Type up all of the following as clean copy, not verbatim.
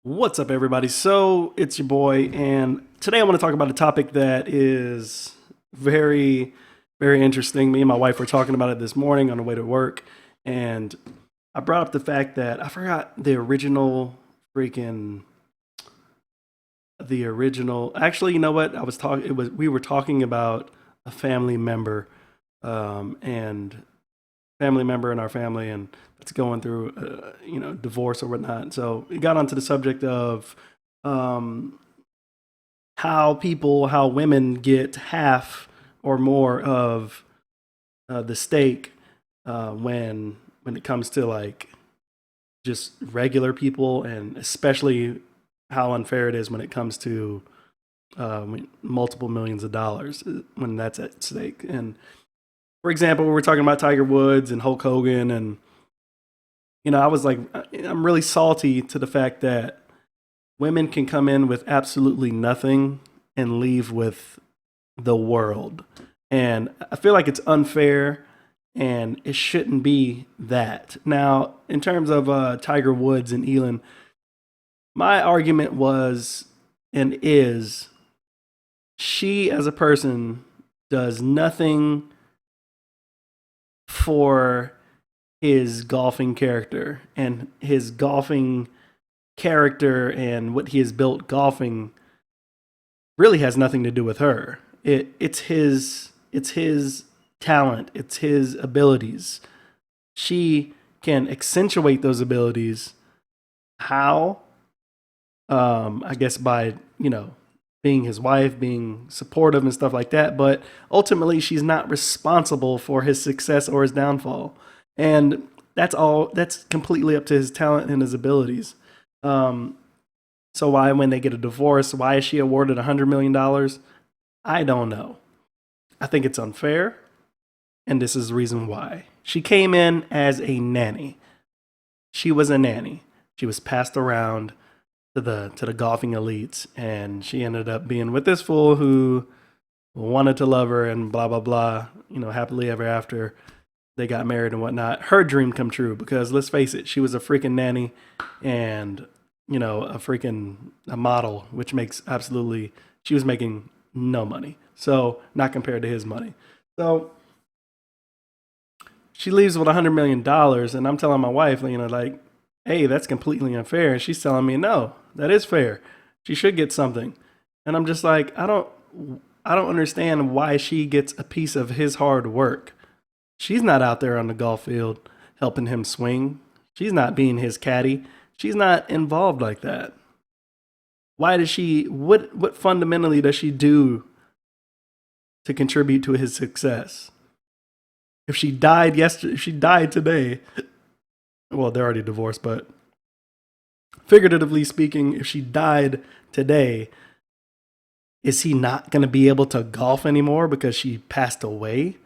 What's up, everybody? So, it's your boy, and today I want to talk about a topic that is very, very interesting. Me and my wife were talking about it this morning on the way to work, and I brought up the fact that I forgot freaking the original. Actually, you know what? I was talking. It was we were talking about a family member, and family member in our family, and it's going through, divorce or whatnot. So we got onto the subject of um, how women get half or more of the stake when it comes to like just regular people, and especially how unfair it is when it comes to multiple millions of dollars when that's at stake. And for example, we were talking about Tiger Woods and Hulk Hogan, and I was like, I'm really salty to the fact that women can come in with absolutely nothing and leave with the world. And I feel like it's unfair and it shouldn't be that. Now, in terms of Tiger Woods and Elon, my argument was and is she as a person does nothing for his golfing character, and his golfing character and what he has built golfing really has nothing to do with her. It's his talent, it's his abilities. She can accentuate those abilities. How? I guess by, being his wife, being supportive and stuff like that, but ultimately she's not responsible for his success or his downfall. And that's completely up to his talent and his abilities. Um, so why, when they get a divorce, why is she awarded $100 million? I don't know. I think it's unfair, and this is the reason why. She came in as a nanny. She was a nanny. She was passed around to the golfing elites, and she ended up being with this fool who wanted to love her and blah blah blah. Happily ever after. They got married and whatnot. Her dream come true, because let's face it, she was a freaking nanny, and a model, which makes absolutely, she was making no money. So not compared to his money. So she leaves with $100 million, and I'm telling my wife, like, hey, that's completely unfair. And she's telling me, no, that is fair. She should get something. And I'm just like, I don't understand why she gets a piece of his hard work. She's not out there on the golf field helping him swing. She's not being his caddy. She's not involved like that. Why does she, what fundamentally does she do to contribute to his success? If she died yesterday, if she died today, well, they're already divorced, but figuratively speaking, if she died today, is he not going to be able to golf anymore because she passed away?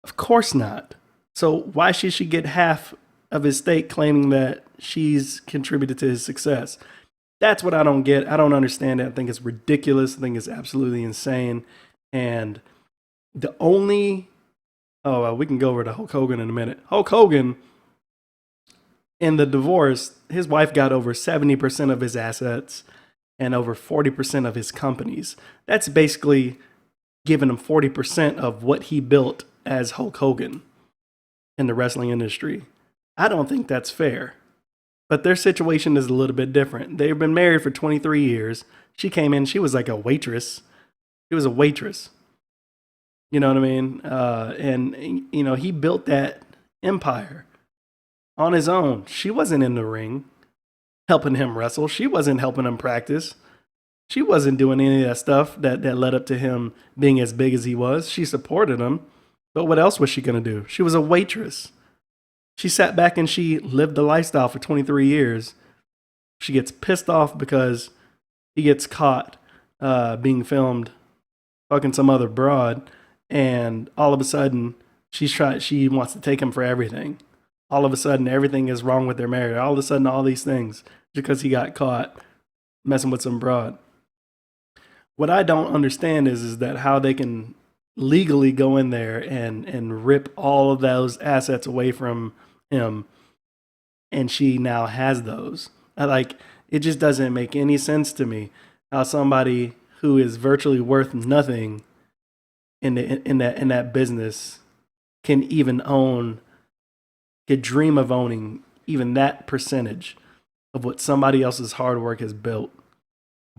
Of course not. So why should she get half of his stake, claiming that she's contributed to his success? That's what I don't get. I don't understand it. I think it's ridiculous. I think it's absolutely insane. And the only, we can go over to Hulk Hogan in a minute. Hulk Hogan, in the divorce, his wife got over 70% of his assets and over 40% of his companies. That's basically giving him 40% of what he built as Hulk Hogan in the wrestling industry. I don't think that's fair. But their situation is a little bit different. They've been married for 23 years. She came in, she was like a waitress. She was a waitress. You know what I mean? And he built that empire on his own. She wasn't in the ring helping him wrestle. She wasn't helping him practice. She wasn't doing any of that stuff that led up to him being as big as he was. She supported him. But what else was she going to do? She was a waitress. She sat back and she lived the lifestyle for 23 years. She gets pissed off because he gets caught being filmed fucking some other broad, and all of a sudden she wants to take him for everything. All of a sudden everything is wrong with their marriage. All of a sudden all these things because he got caught messing with some broad. What I don't understand is that how they can legally go in there and rip all of those assets away from him, and she now has those. Like, It just doesn't make any sense to me how somebody who is virtually worth nothing in that business can even own, could dream of owning even that percentage of what somebody else's hard work has built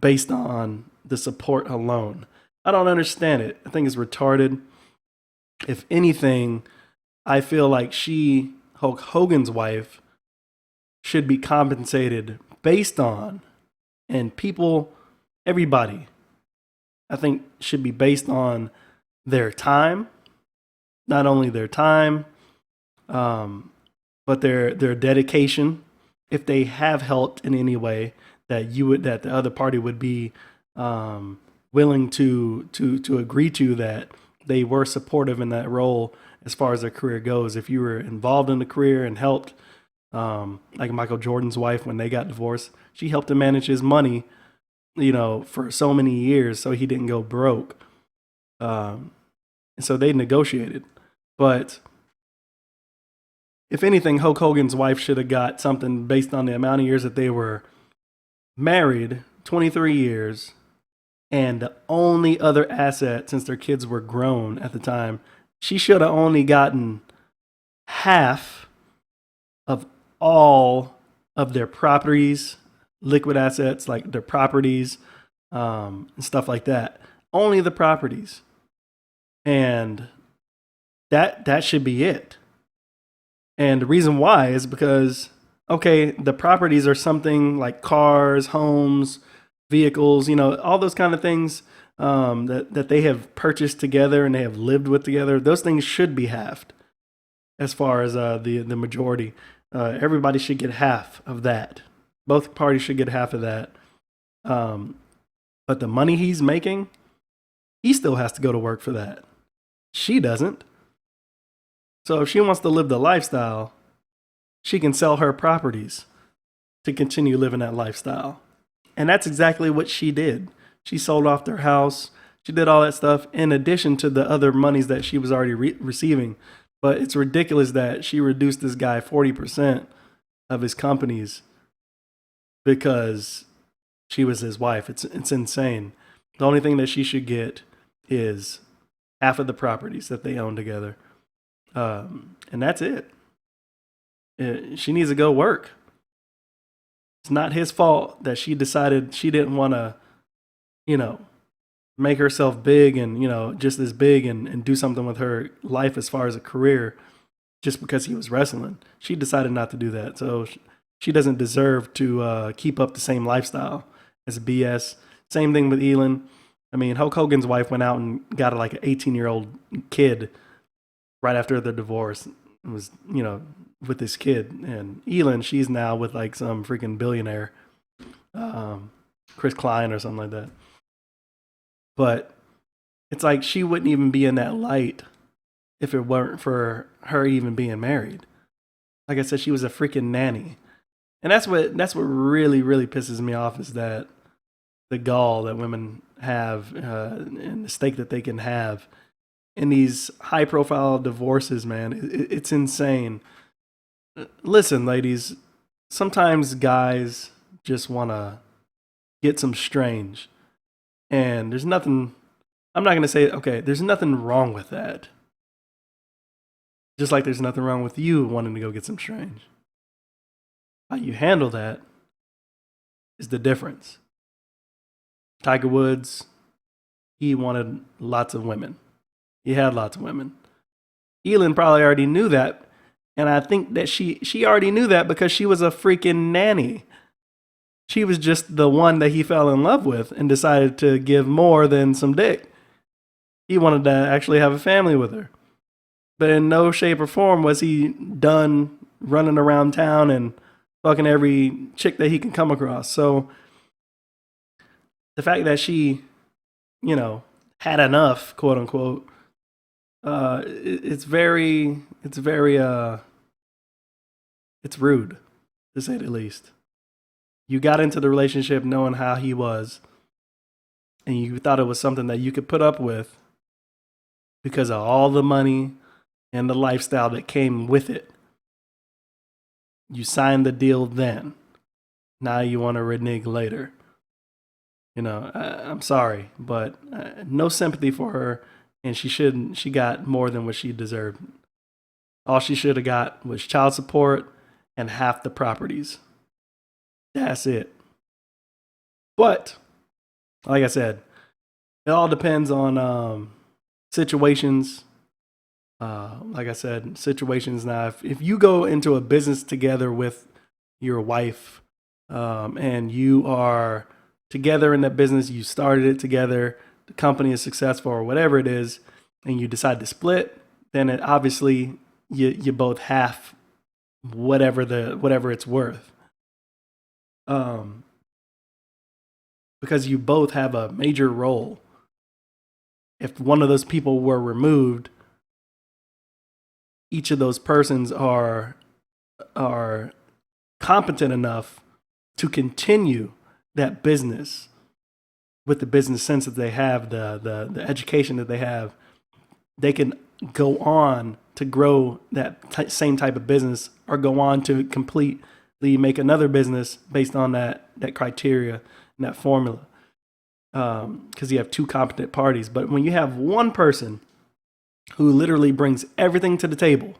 based on the support alone. I don't understand it. I think it's retarded. If anything, I feel like Hulk Hogan's wife, should be compensated based on, and people, everybody, I think should be based on their time, not only their time, um, but their dedication. If they have helped in any way, that the other party would be willing to agree to, that they were supportive in that role as far as their career goes. If you were involved in the career and helped, like Michael Jordan's wife, when they got divorced, she helped him manage his money, for so many years, so he didn't go broke. And so they negotiated. But if anything, Hulk Hogan's wife should have got something based on the amount of years that they were married, 23 years, and the only other asset, since their kids were grown at the time, she should have only gotten half of all of their properties, liquid assets, like their properties, and stuff like that. Only the properties. And that should be it. And the reason why is because, okay, the properties are something like cars, homes, vehicles, all those kind of things, that they have purchased together and they have lived with together. Those things should be halved as far as the majority. Everybody should get half of that. Both parties should get half of that. But the money he's making, he still has to go to work for that. She doesn't. So if she wants to live the lifestyle, she can sell her properties to continue living that lifestyle. And that's exactly what she did. She sold off their house. She did all that stuff in addition to the other monies that she was already receiving. But it's ridiculous that she reduced this guy 40% of his companies because she was his wife. It's insane. The only thing that she should get is half of the properties that they own together. And that's it. She needs to go work. It's not his fault that she decided she didn't want to, make herself big and, just as big and do something with her life as far as a career just because he was wrestling. She decided not to do that. So she doesn't deserve to keep up the same lifestyle as BS. Same thing with Elin. I mean, Hulk Hogan's wife went out and got like an 18-year-old kid right after their divorce. It was, with this kid. And Elin, she's now with like some freaking billionaire, Chris Klein or something like that. But it's like she wouldn't even be in that light if it weren't for her even being married. Like I said, she was a freaking nanny. And that's what really, really pisses me off, is that the gall that women have, and the stake that they can have in these high profile divorces, man. It's insane. Listen, ladies, sometimes guys just want to get some strange. And there's nothing, I'm not going to say, okay, there's nothing wrong with that. Just like there's nothing wrong with you wanting to go get some strange. How you handle that is the difference. Tiger Woods, he wanted lots of women. He had lots of women. Elin probably already knew that. And I think that she already knew that because she was a freaking nanny. She was just the one that he fell in love with and decided to give more than some dick. He wanted to actually have a family with her. But in no shape or form was he done running around town and fucking every chick that he can come across. So the fact that she, had enough, quote unquote, it's rude, to say the least. You got into the relationship knowing how he was, and you thought it was something that you could put up with because of all the money and the lifestyle that came with it. You signed the deal then. Now you want to renege later. I'm sorry, but no sympathy for her, and she shouldn't. She got more than what she deserved. All she should have got was child support and half the properties. That's it. But like I said, it all depends on situations. Like I said, situations. Now, if you go into a business together with your wife, and you are together in that business, you started it together, the company is successful or whatever it is, and you decide to split, then it obviously you both half whatever it's worth. Um, because you both have a major role. If one of those people were removed, each of those persons are competent enough to continue that business with the business sense that they have, the education that they have. They can go on to grow that same type of business, or go on to completely make another business based on that criteria and that formula. Because you have two competent parties. But when you have one person who literally brings everything to the table,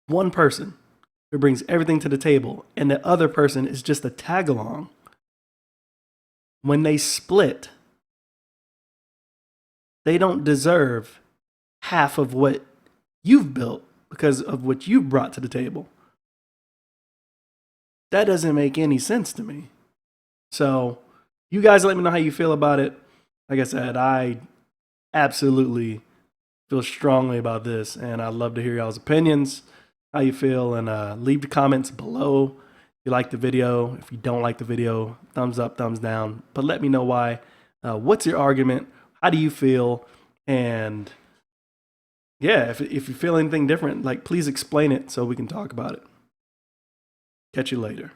one person who brings everything to the table, and the other person is just a tag along, when they split, they don't deserve half of what you've built because of what you've brought to the table. That doesn't make any sense to me. So, you guys let me know how you feel about it. Like I said, I absolutely feel strongly about this, and I'd love to hear y'all's opinions, how you feel, and leave the comments below. If you like the video, if you don't like the video, thumbs up, thumbs down. But let me know why. What's your argument? How do you feel? And yeah, if you feel anything different, like, please explain it so we can talk about it. Catch you later.